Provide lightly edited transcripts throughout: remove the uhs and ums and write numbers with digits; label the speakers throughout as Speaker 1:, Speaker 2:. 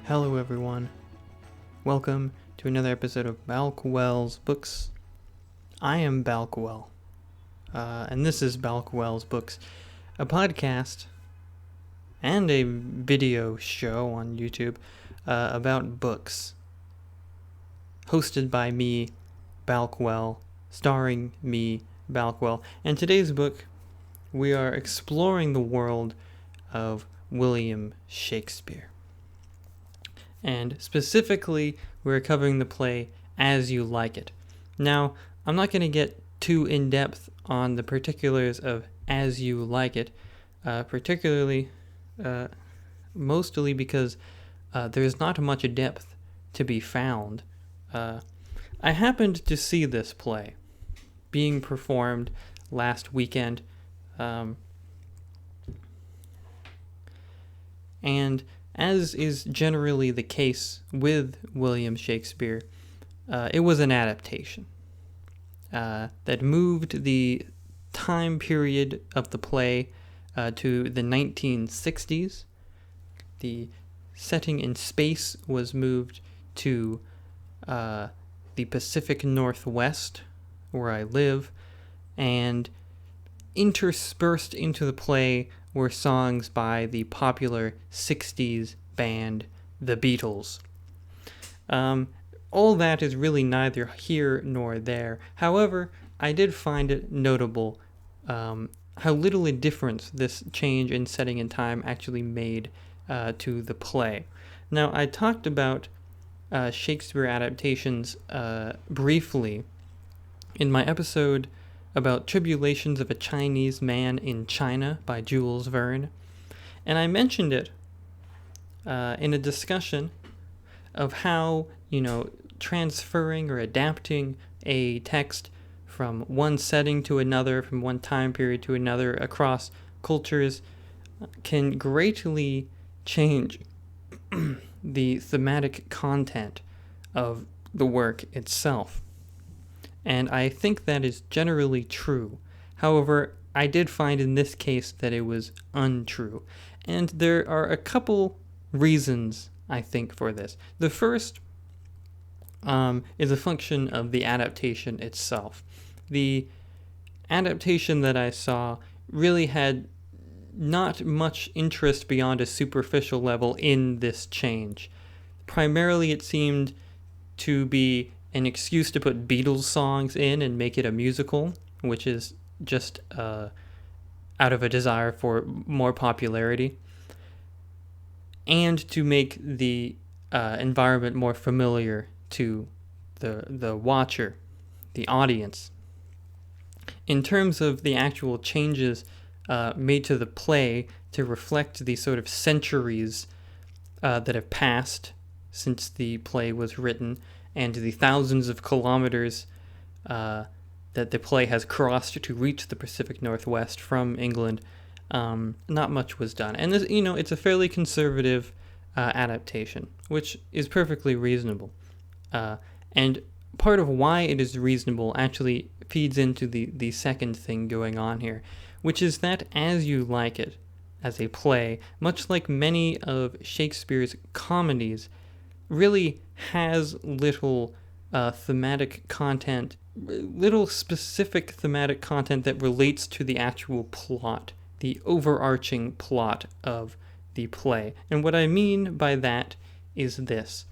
Speaker 1: Hello everyone, welcome to another episode of Balkwell's Books. I am Balkwell, and this is Balkwell's Books, a podcast and a video show on YouTube about books, hosted by me, Balkwell, starring me, Balkwell. And today's book, we are exploring the world of William Shakespeare. And specifically, we're covering the play As You Like It. Now, I'm not going to get too in-depth on the particulars of As You Like It, mostly because there's not much depth to be found. I happened to see this play being performed last weekend, and as is generally the case with William Shakespeare, it was an adaptation that moved the time period of the play to the 1960s. The setting in space was moved to the Pacific Northwest, where I live, and interspersed into the play were songs by the popular 60s band The Beatles. All that is really neither here nor there. However, I did find it notable how little a difference this change in setting and time actually made to the play. Now, I talked about Shakespeare adaptations briefly in my episode about Tribulations of a Chinese Man in China by Jules Verne, and I mentioned it in a discussion of how, transferring or adapting a text from one setting to another, from one time period to another across cultures can greatly change the thematic content of the work itself. And I think that is generally true. However, I did find in this case that it was untrue. And there are a couple reasons, I think, for this. The first is a function of the adaptation itself. The adaptation that I saw really had not much interest beyond a superficial level in this change. Primarily, it seemed to be an excuse to put Beatles songs in and make it a musical, which is just out of a desire for more popularity, and to make the environment more familiar to the watcher, the audience. In terms of the actual changes made to the play to reflect the sort of centuries that have passed since the play was written, and the thousands of kilometers that the play has crossed to reach the Pacific Northwest from England, not much was done. And this, it's a fairly conservative adaptation, which is perfectly reasonable. And part of why it is reasonable actually feeds into the second thing going on here, which is that As You Like It, as a play, much like many of Shakespeare's comedies, really has little thematic content, little specific thematic content that relates to the actual plot, the overarching plot of the play. And what I mean by that is this.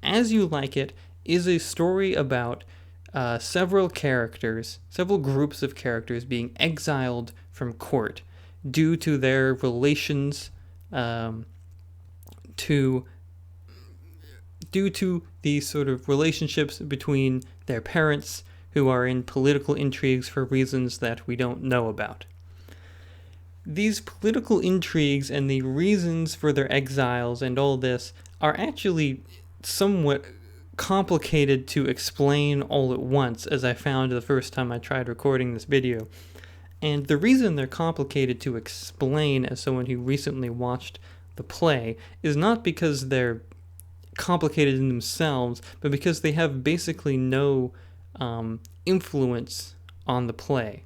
Speaker 1: As You Like It is a story about several groups of characters being exiled from court due to their relations due to the sort of relationships between their parents, who are in political intrigues for reasons that we don't know about. These political intrigues and the reasons for their exiles and all this are actually somewhat complicated to explain all at once, as I found the first time I tried recording this video. And the reason they're complicated to explain, as someone who recently watched the play, is not because they're complicated in themselves, but because they have basically no influence on the play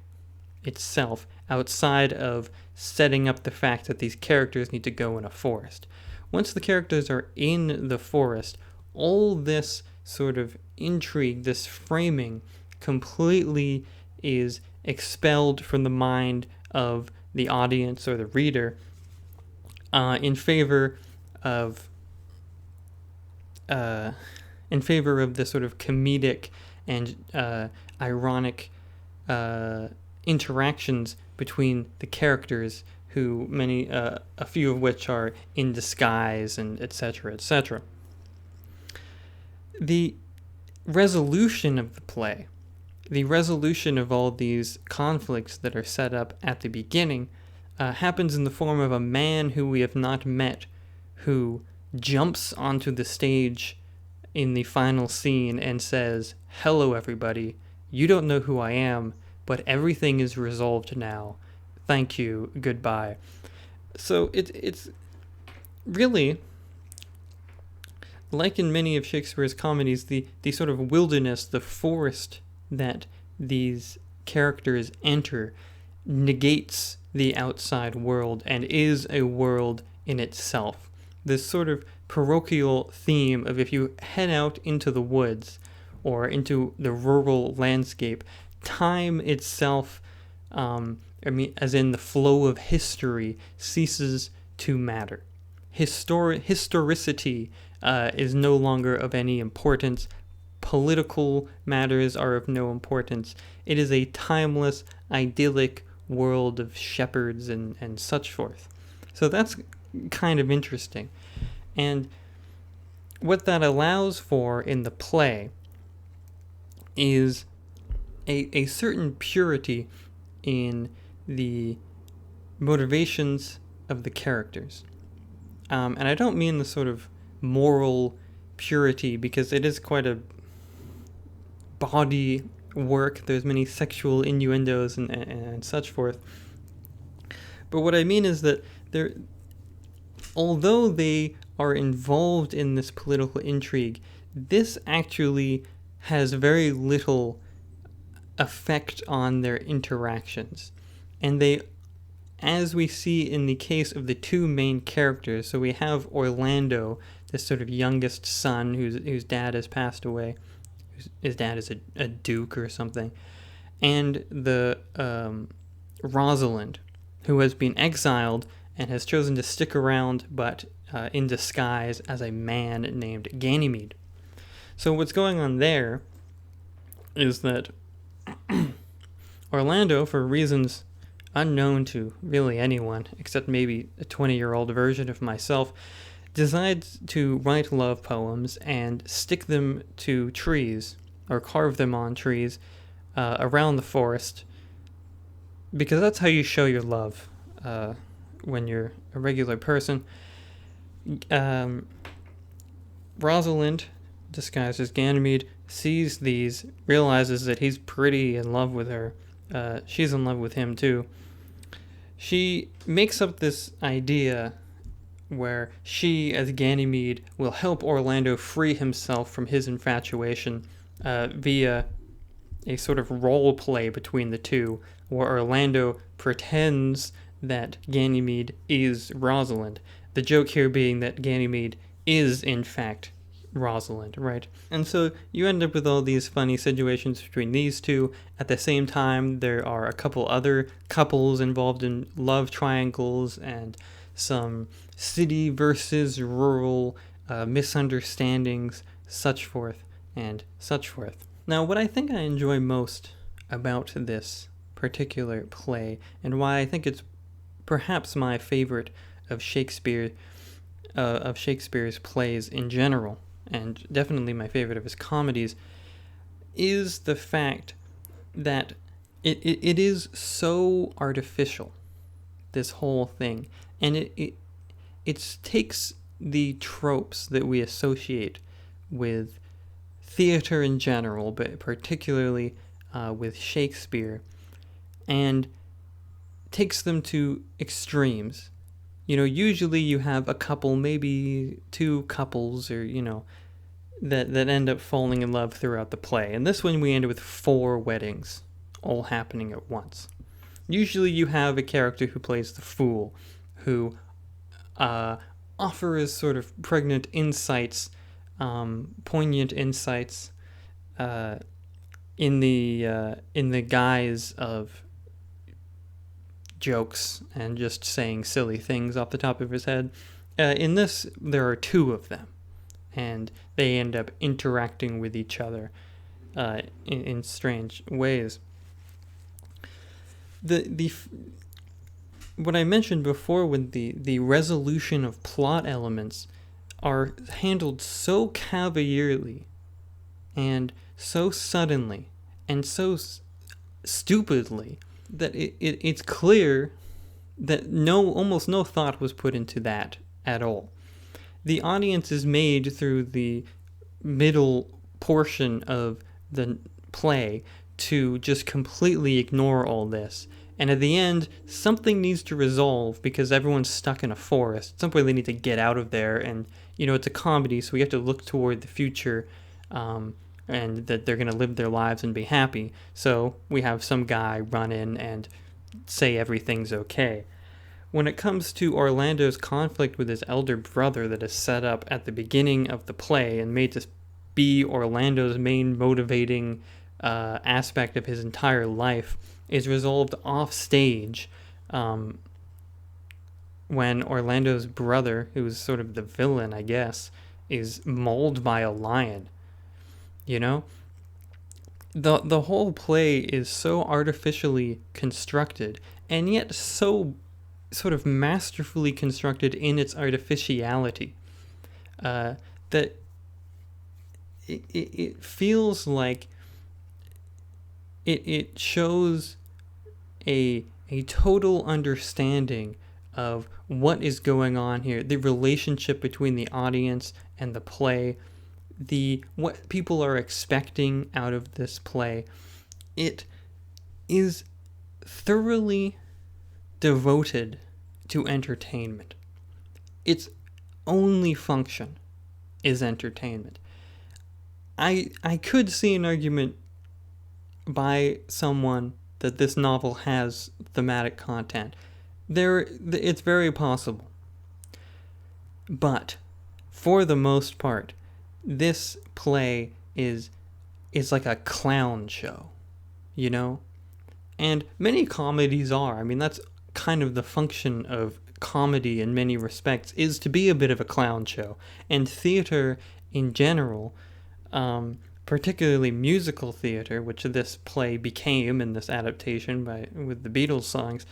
Speaker 1: itself outside of setting up the fact that these characters need to go in a forest. once the characters are in the forest, all this sort of intrigue, this framing, completely is expelled from the mind of the audience or the reader in favor of the sort of comedic and ironic interactions between the characters, who a few of which are in disguise, and etc., etc. The resolution of the play, the resolution of all these conflicts that are set up at the beginning, happens in the form of a man who we have not met, who jumps onto the stage in the final scene and says, "Hello, everybody. You don't know who I am, but everything is resolved now. Thank you. Goodbye." So it's really, like in many of Shakespeare's comedies, the sort of wilderness, the forest that these characters enter negates the outside world and is a world in itself. This sort of parochial theme of, if you head out into the woods or into the rural landscape, time itself, as in the flow of history, ceases to matter. Historicity is no longer of any importance. Political matters are of no importance. It is a timeless, idyllic world of shepherds and such forth. So that's kind of interesting. And what that allows for in the play is a certain purity in the motivations of the characters. And I don't mean the sort of moral purity, because it is quite a body work. There's many sexual innuendos and such forth. But what I mean is that although they are involved in this political intrigue, this actually has very little effect on their interactions. And they, as we see in the case of the two main characters, so we have Orlando, this sort of youngest son whose dad has passed away. His dad is a duke or something. And the Rosalind, who has been exiled and has chosen to stick around, but in disguise as a man named Ganymede. So what's going on there is that Orlando, for reasons unknown to really anyone, except maybe a 20-year-old version of myself, decides to write love poems and stick them to trees, or carve them on trees around the forest, because that's how you show your love when you're a regular person. Rosalind, disguised as Ganymede, sees these, realizes that he's pretty in love with her. She's in love with him too. She makes up this idea where she, as Ganymede, will help Orlando free himself from his infatuation via a sort of role play between the two, where Orlando pretends that Ganymede is Rosalind. The joke here being that Ganymede is, in fact, Rosalind, right? And so you end up with all these funny situations between these two. At the same time, there are a couple other couples involved in love triangles and some city versus rural misunderstandings, such forth and such forth. Now, what I think I enjoy most about this particular play, and why I think it's perhaps my favorite of Shakespeare's plays in general, and definitely my favorite of his comedies, is the fact that it is so artificial, this whole thing, and it takes the tropes that we associate with theater in general, but particularly with Shakespeare, and takes them to extremes. You know, usually you have a couple, maybe two couples, or, you know, that end up falling in love throughout the play. And this one we end up with 4 weddings all happening at once. Usually you have a character who plays the fool, who offer as sort of pregnant insights, poignant insights, in the guise of jokes and just saying silly things off the top of his head. In this, there are two of them, and they end up interacting with each other in strange ways. What I mentioned before with the resolution of plot elements are handled so cavalierly and so suddenly and so stupidly that it's clear that almost no thought was put into that at all. The audience is made through the middle portion of the play to just completely ignore all this. And at the end, something needs to resolve because everyone's stuck in a forest. Some point they need to get out of there. And, it's a comedy, so we have to look toward the future and that they're going to live their lives and be happy. So we have some guy run in and say everything's okay. When it comes to Orlando's conflict with his elder brother that is set up at the beginning of the play and made to be Orlando's main motivating aspect of his entire life, is resolved off stage when Orlando's brother, who's sort of the villain, I guess, is mauled by a lion. The whole play is so artificially constructed, and yet so sort of masterfully constructed in its artificiality, that it feels like it shows a total understanding of what is going on here, the relationship between the audience and the play, what people are expecting out of this play. It is thoroughly devoted to entertainment. Its only function is entertainment. I could see an argument by someone that this novel has thematic content. It's very possible. But for the most part, this play is like a clown show, And many comedies are. I mean, that's kind of the function of comedy in many respects, is to be a bit of a clown show. And theater in general, particularly musical theater, which this play became in this adaptation with the Beatles songs,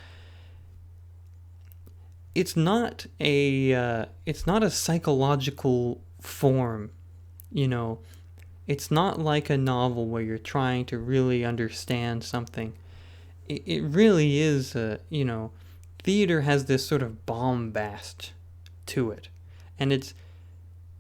Speaker 1: it's not a psychological form, It's not like a novel where you're trying to really understand something. It really is, theater has this sort of bombast to it, and it's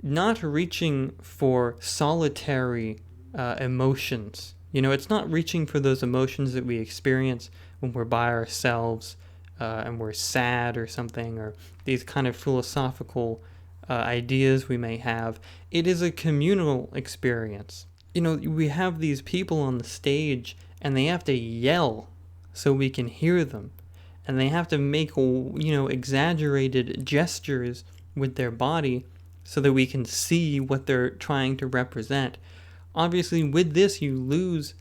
Speaker 1: not reaching for solitary emotions. It's not reaching for those emotions that we experience when we're by ourselves and we're sad or something, or these kind of philosophical ideas we may have. It is a communal experience. We have these people on the stage and they have to yell so we can hear them. And they have to make, exaggerated gestures with their body so that we can see what they're trying to represent. Obviously, with this, you lose,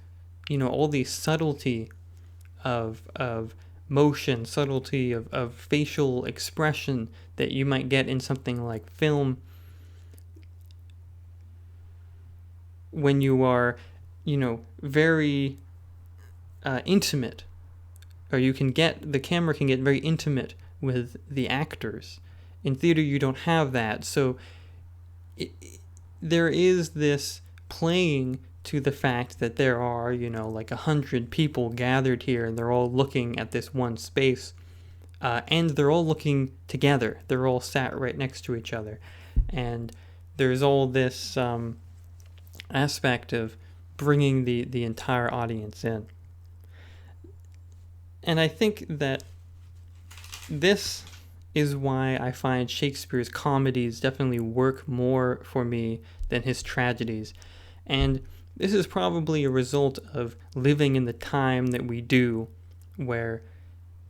Speaker 1: all the subtlety of motion, subtlety of facial expression that you might get in something like film when you are, very intimate, or the camera can get very intimate with the actors. In theater, you don't have that, so there is this playing to the fact that there are, like 100 people gathered here, and they're all looking at this one space, and they're all looking together. They're all sat right next to each other, and there's all this aspect of bringing the entire audience in. And I think that this is why I find Shakespeare's comedies definitely work more for me than his tragedies. And this is probably a result of living in the time that we do, where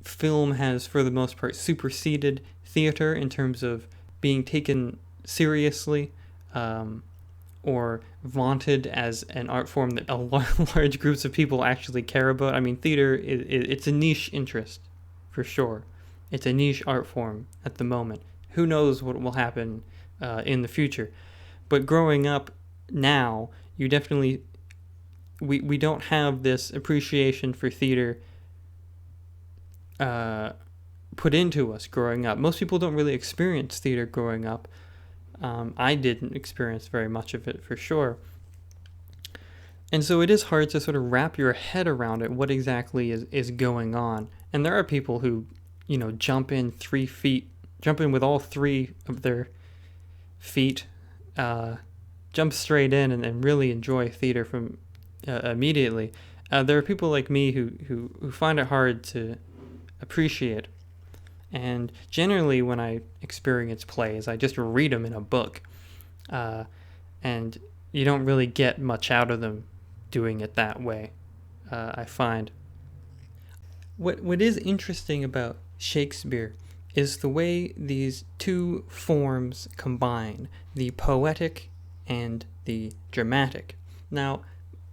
Speaker 1: film has, for the most part, superseded theater in terms of being taken seriously, or vaunted as an art form that large groups of people actually care about. I mean, theater, it's a niche interest, for sure. It's a niche art form at the moment. Who knows what will happen in the future? But growing up now, you definitely, we don't have this appreciation for theater put into us growing up. Most people don't really experience theater growing up. I didn't experience very much of it, for sure. And so it is hard to sort of wrap your head around it, what exactly is going on. And there are people who, jump in with all three of their feet, jump straight in and really enjoy theater from immediately. There are people like me who find it hard to appreciate. And generally, when I experience plays, I just read them in a book. And you don't really get much out of them doing it that way, I find. What is interesting about Shakespeare is the way these two forms combine, the poetic and the dramatic. Now,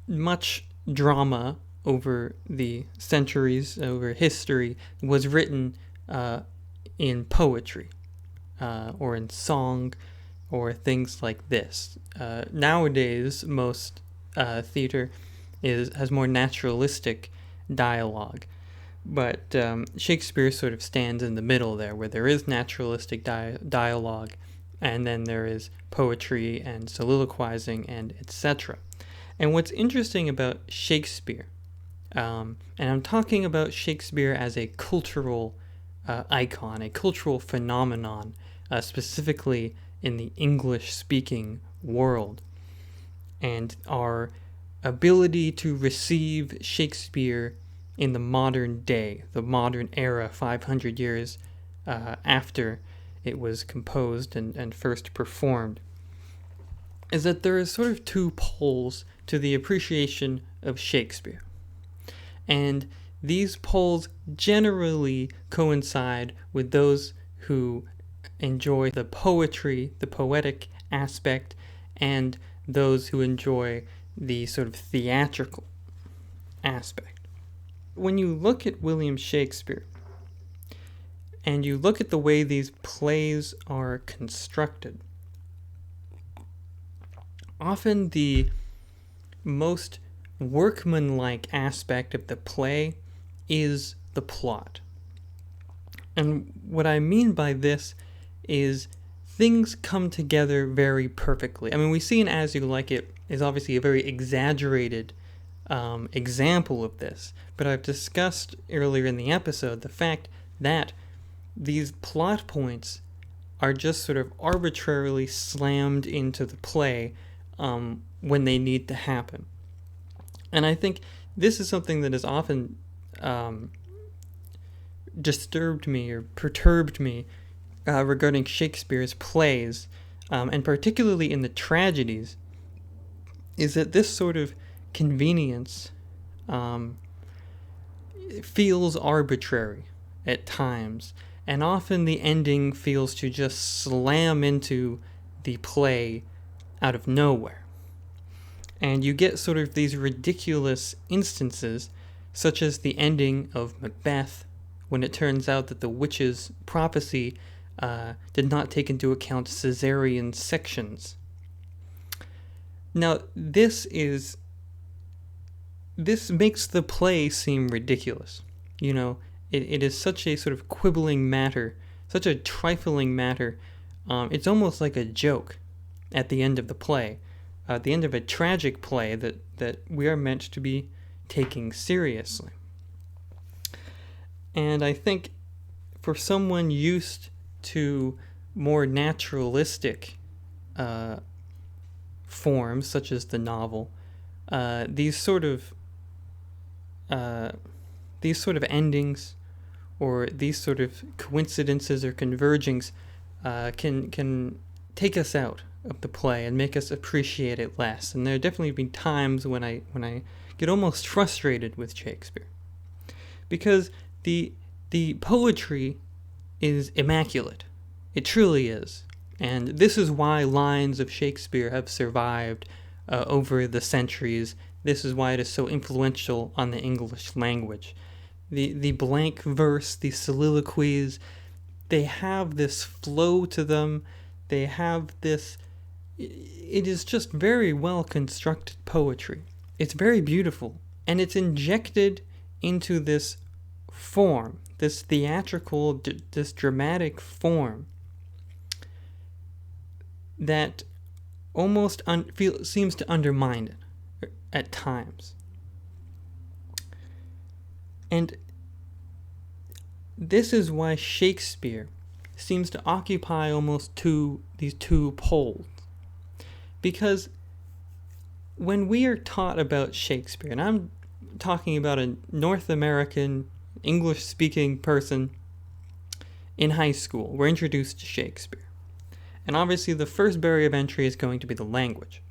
Speaker 1: much drama over the centuries, over history, was written in poetry or in song or things like this. Nowadays, most theater has more naturalistic dialogue, but Shakespeare sort of stands in the middle there, where there is naturalistic dialogue, and then there is poetry and soliloquizing and etc. And what's interesting about Shakespeare, and I'm talking about Shakespeare as a cultural icon, a cultural phenomenon, specifically in the English-speaking world, and our ability to receive Shakespeare in the modern day, the modern era, 500 years after it was composed and first performed, is that there is sort of two poles to the appreciation of Shakespeare. And these poles generally coincide with those who enjoy the poetry, the poetic aspect, and those who enjoy the sort of theatrical aspect. When you look at William Shakespeare, and you look at the way these plays are constructed, often the most workmanlike aspect of the play is the plot. And what I mean by this is things come together very perfectly. I mean, we see in As You Like It is obviously a very exaggerated example of this, but I've discussed earlier in the episode the fact that these plot points are just sort of arbitrarily slammed into the play when they need to happen. And I think this is something that has often disturbed me or perturbed me regarding Shakespeare's plays, and particularly in the tragedies, is that this sort of convenience feels arbitrary at times, and often the ending feels to just slam into the play out of nowhere. And you get sort of these ridiculous instances, such as the ending of Macbeth, when it turns out that the witch's prophecy did not take into account Caesarean sections. Now, this makes the play seem ridiculous. It is such a sort of quibbling matter, such a trifling matter. It's almost like a joke at the end of the play. At the end of a tragic play that we are meant to be taking seriously. And I think for someone used to more naturalistic forms, such as the novel, these sort of endings or these sort of coincidences or convergings can take us out of the play and make us appreciate it less. And there have definitely been times when I get almost frustrated with Shakespeare, because the poetry is immaculate. It truly is. And this is why lines of Shakespeare have survived over the centuries. This is why it is so influential on the English language. The blank verse, the soliloquies, they have this flow to them. They have this... It is just very well constructed poetry. It's very beautiful. And it's injected into this form, this theatrical, this dramatic form that almost seems to undermine it at times. And this is why Shakespeare seems to occupy almost these two poles. Because when we are taught about Shakespeare, and I'm talking about a North American English-speaking person in high school, we're introduced to Shakespeare. And obviously the first barrier of entry is going to be the language.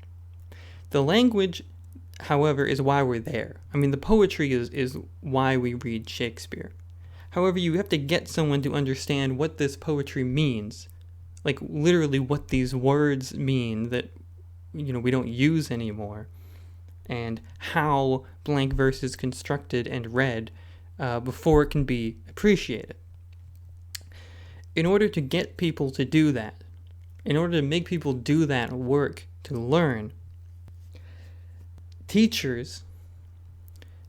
Speaker 1: The language, however, is why we're there. I mean, the poetry is why we read Shakespeare. However, you have to get someone to understand what this poetry means. Like, literally what these words mean that, we don't use anymore. And how blank verse is constructed and read before it can be appreciated. In order to get people to do that, in order to make people do that work to learn, teachers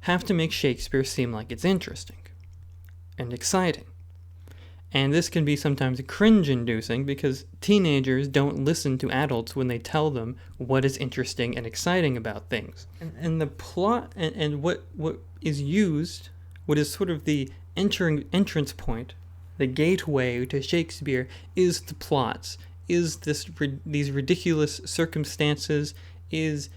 Speaker 1: have to make Shakespeare seem like it's interesting and exciting. And this can be sometimes cringe-inducing because teenagers don't listen to adults when they tell them what is interesting and exciting about things. And the plot and what is used, what is sort of the entrance point, the gateway to Shakespeare, is the plots, is these ridiculous circumstances, is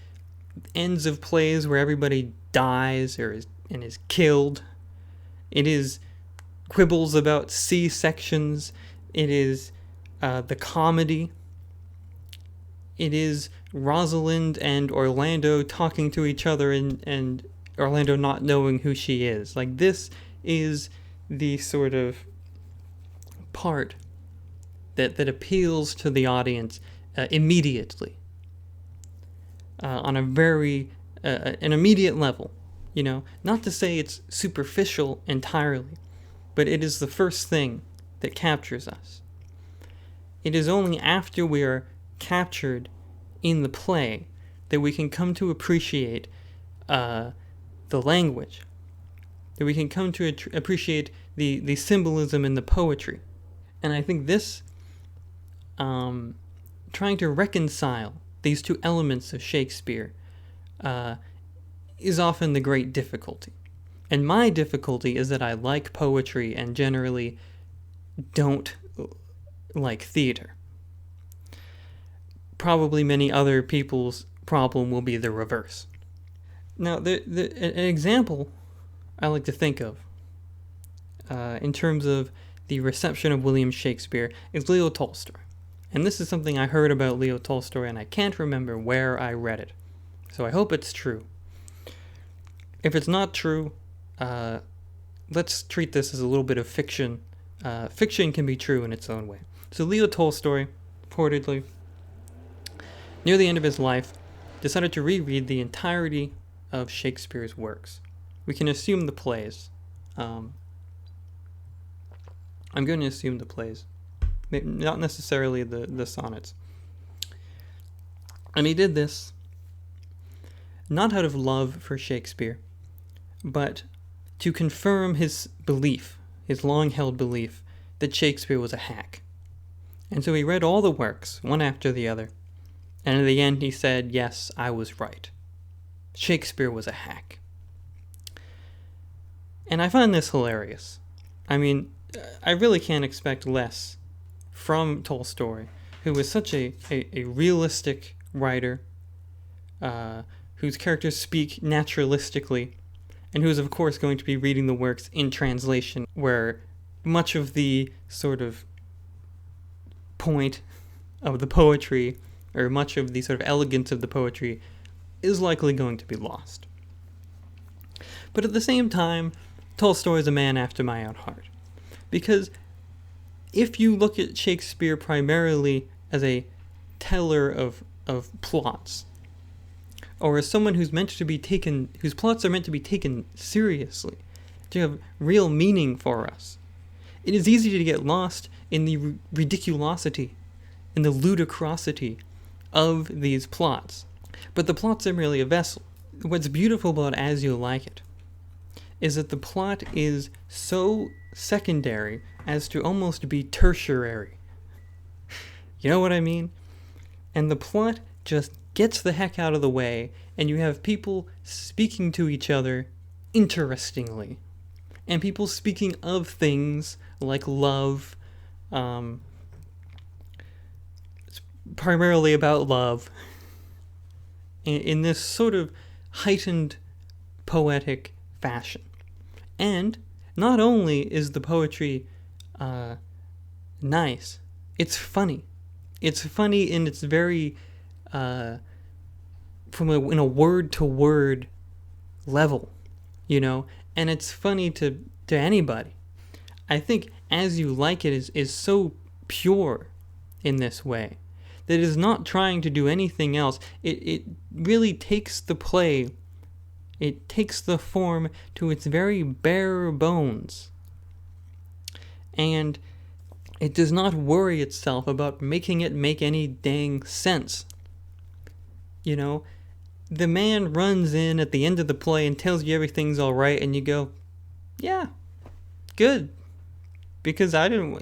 Speaker 1: ends of plays where everybody dies is killed. It is quibbles about C-sections. It is the comedy. It is Rosalind and Orlando talking to each other and Orlando not knowing who she is. Like, this is the sort of part that appeals to the audience immediately on a very an immediate level. Not to say it's superficial entirely, but it is the first thing that captures us. It is only after we are captured in the play that we can come to appreciate the language, that we can come to appreciate the symbolism in the poetry. And I think this, trying to reconcile these two elements of Shakespeare is often the great difficulty. And my difficulty is that I like poetry and generally don't like theater. Probably many other people's problem will be the reverse. Now, an example I like to think of in terms of the reception of William Shakespeare is Leo Tolstoy. And this is something I heard about Leo Tolstoy, and I can't remember where I read it. So I hope it's true. If it's not true, let's treat this as a little bit of fiction. Fiction can be true in its own way. So Leo Tolstoy, reportedly, near the end of his life, decided to reread the entirety of Shakespeare's works. We can assume the plays. I'm going to assume the plays. Not necessarily the sonnets. And he did this not out of love for Shakespeare, but to confirm his belief, his long-held belief, that Shakespeare was a hack. And so he read all the works, one after the other, and in the end he said, yes, I was right. Shakespeare was a hack. And I find this hilarious. I mean, I really can't expect less from Tolstoy, who was such a realistic writer, whose characters speak naturalistically, and who's of course going to be reading the works in translation, where much of the sort of point of the poetry, or much of the sort of elegance of the poetry, is likely going to be lost. But at the same time, Tolstoy is a man after my own heart. Because if you look at Shakespeare primarily as a teller of plots, or as someone whose plots are meant to be taken seriously, to have real meaning for us. It is easy to get lost in the ridiculosity and the ludicrosity of these plots. But the plots are merely a vessel. What's beautiful about As You Like It is that the plot is so secondary as to almost be tertiary. You know what I mean? And the plot just gets the heck out of the way, and you have people speaking to each other interestingly. And people speaking of things like love. It's primarily about love. In this sort of heightened poetic fashion. And not only is the poetry nice, it's funny. It's funny in its very, in a word-to-word level, you know? And it's funny to anybody. I think As You Like It is so pure in this way that it is not trying to do anything else. It really takes the play, it takes the form to its very bare bones. And it does not worry itself about making it make any dang sense. You know, the man runs in at the end of the play and tells you everything's all right, and you go, yeah, good. Because I didn't want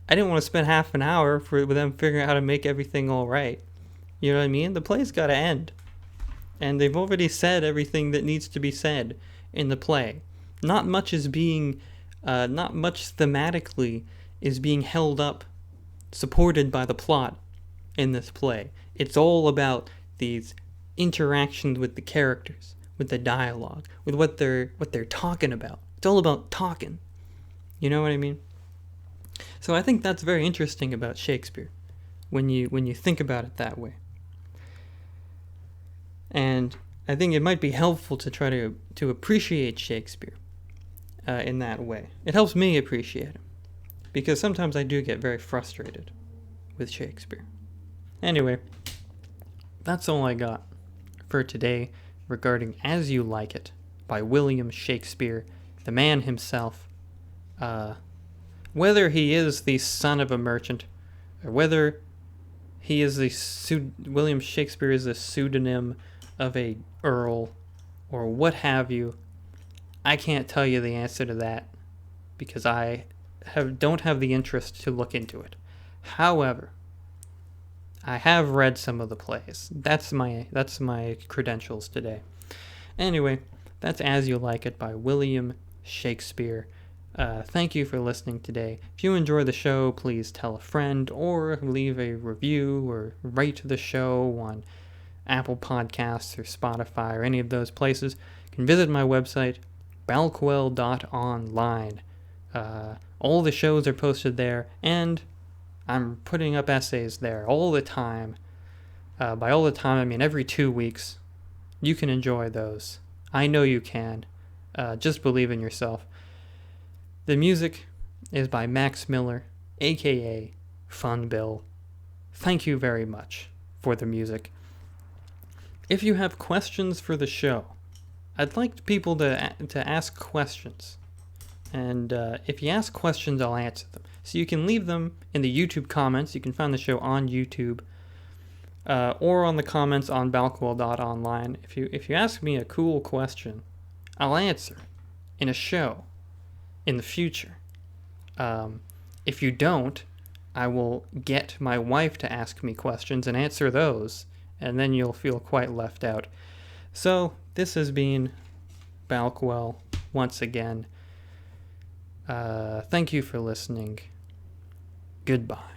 Speaker 1: to spend half an hour with them figuring out how to make everything all right. You know what I mean? The play's got to end. And they've already said everything that needs to be said in the play. Not much thematically is being held up, supported by the plot in this play. It's all about these interactions with the characters, with the dialogue, with what they're talking about. It's all about talking. You know what I mean? So I think that's very interesting about Shakespeare, when you think about it that way. And I think it might be helpful to try to appreciate Shakespeare in that way. It helps me appreciate him, because sometimes I do get very frustrated with Shakespeare. Anyway, that's all I got for today regarding As You Like It by William Shakespeare, the man himself. Whether he is the son of a merchant, or whether he is William Shakespeare is a pseudonym of a earl, or what have you, I can't tell you the answer to that, because I don't have the interest to look into it. However, I have read some of the plays. That's my credentials today. Anyway, that's As You Like It by William Shakespeare. Thank you for listening today. If you enjoy the show, please tell a friend, or leave a review, or rate the show on Apple Podcasts or Spotify or any of those places. You can visit my website, balquel.online. All the shows are posted there, and I'm putting up essays there all the time. By all the time, I mean every 2 weeks. You can enjoy those. I know you can. Just believe in yourself. The music is by Max Miller, a.k.a. Fun Bill. Thank you very much for the music. If you have questions for the show, I'd like people to ask questions. And if you ask questions, I'll answer them. So you can leave them in the YouTube comments. You can find the show on YouTube, or on the comments on balquel.online. If you ask me a cool question, I'll answer in a show in the future. If you don't, I will get my wife to ask me questions and answer those, and then you'll feel quite left out. So this has been Balquel once again. Thank you for listening. Goodbye.